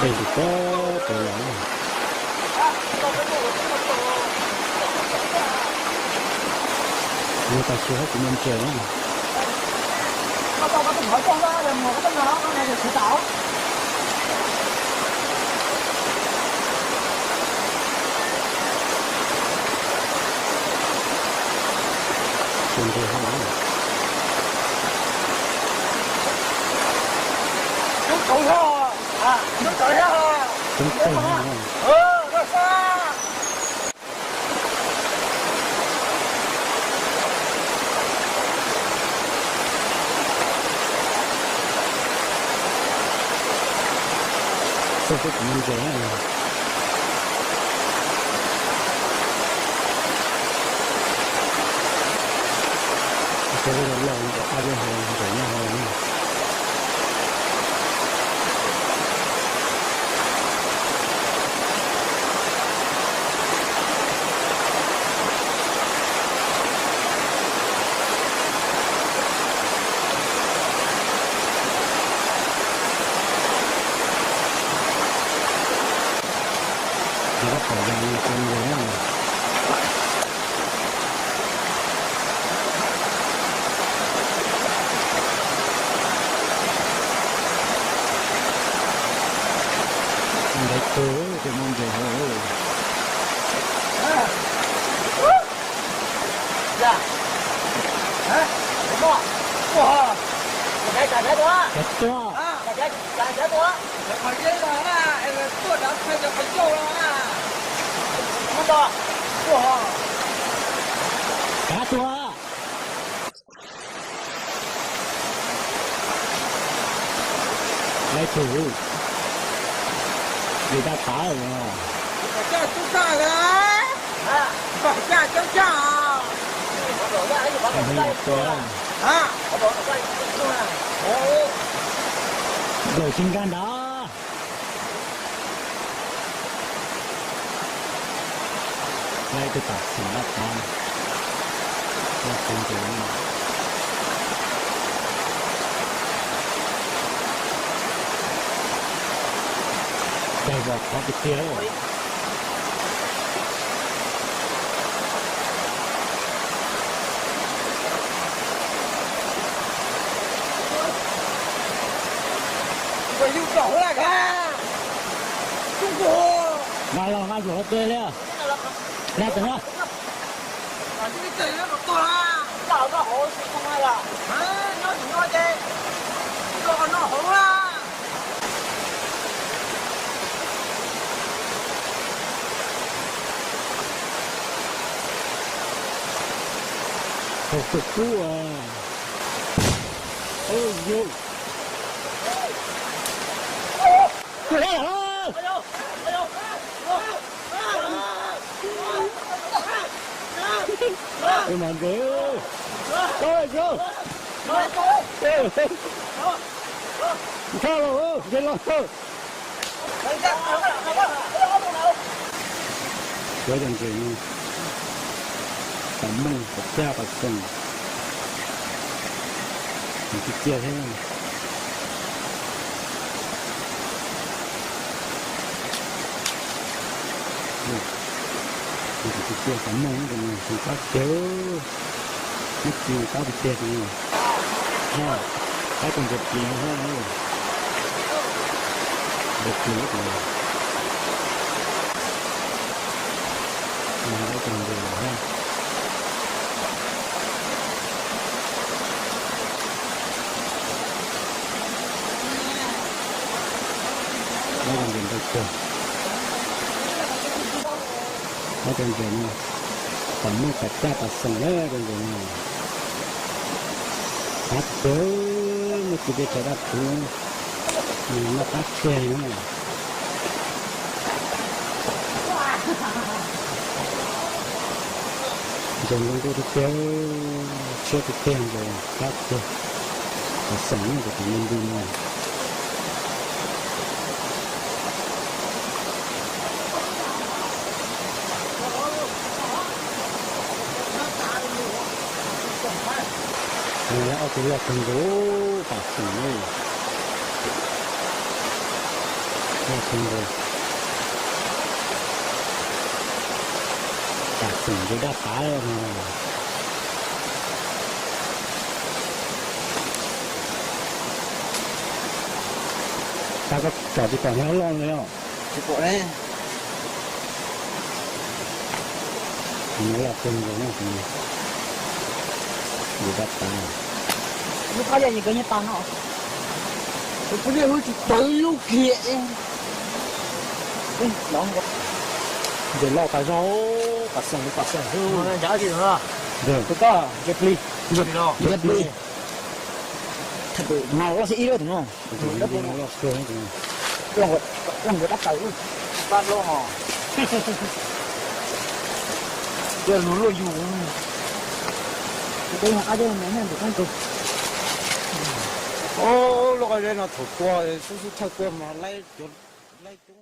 thì có tự lỗi người ta chưa hết của mình chơi nữa có từng hỏi con đó là một cái tên nào con này là sự tạo chơi chơi không đó chúng cậu ho chúng cậu ho chúng tôi nó xa tôi cũng mình chơi tôi là lâu ở bên hồ rồi nhà hồ nó có thời gian con người đó để cứu thì mong về hồ dạ hả có wow cái đó rất to cái đó mà cái đó là em tôi đã thấy được cái chỗ đó không đó wow cá to lấy thủ người ta thả rồi cha chúng ta đấy phải cha chúng ta không hiểu to rồi sinh gan đó đây tôi tập sinh lát con nó không chịu đây vào có cái kia rồi phải yêu cầu là cả trung quốc mà lo ngay rồi tươi lên ra từng đó cái gì nó to là tạo nó hổ thì không ai là nó chỉ nói thế nó hổ là một cục cú à ôi vô cái đó cái màn ghế thôi vô sao rồi cái lo với đằng kia cảm ơn tất cả các bạn mình chia thế mình chia cảm ơn mình có kéo mất gì có bị chia thì ha cái công việc gì hơn nữa được gì hết rồi mình đã cần được ha đây là điểm đặc trường đây là điểm cảm ơn tất cả các bạn đã theo dõi hát tới một cái việc đã thua nó phát triển nữa dùng cái kéo chưa cái tiền rồi phát triển và sống của cả nhân viên này người lão cũng là từng gỗ phát triển này chung rồi chặt từng cái đá phá rồi mà ta có trò chỉ còn héo lon nữa không? Thì bộ đấy. Nó là từng rồi nó thì bị đá phá Nó có gì cái nhát tan nó. Tôi có điều chỉ tới lúc kia. Nó để lo cái rau phát sinh nó giá gì nữa. được Tôi có ghép ly. ghép ly Thật sự nào nó sẽ ít đúng không? đất nó là sương thì Lòng người đắp tàu. Tan lô hò. Giờ nó lôi dù. Đây là đây là mấy năm của con cục. ô lúc này nó thổi qua su su thay qua mà lấy chỗ lấy chỗ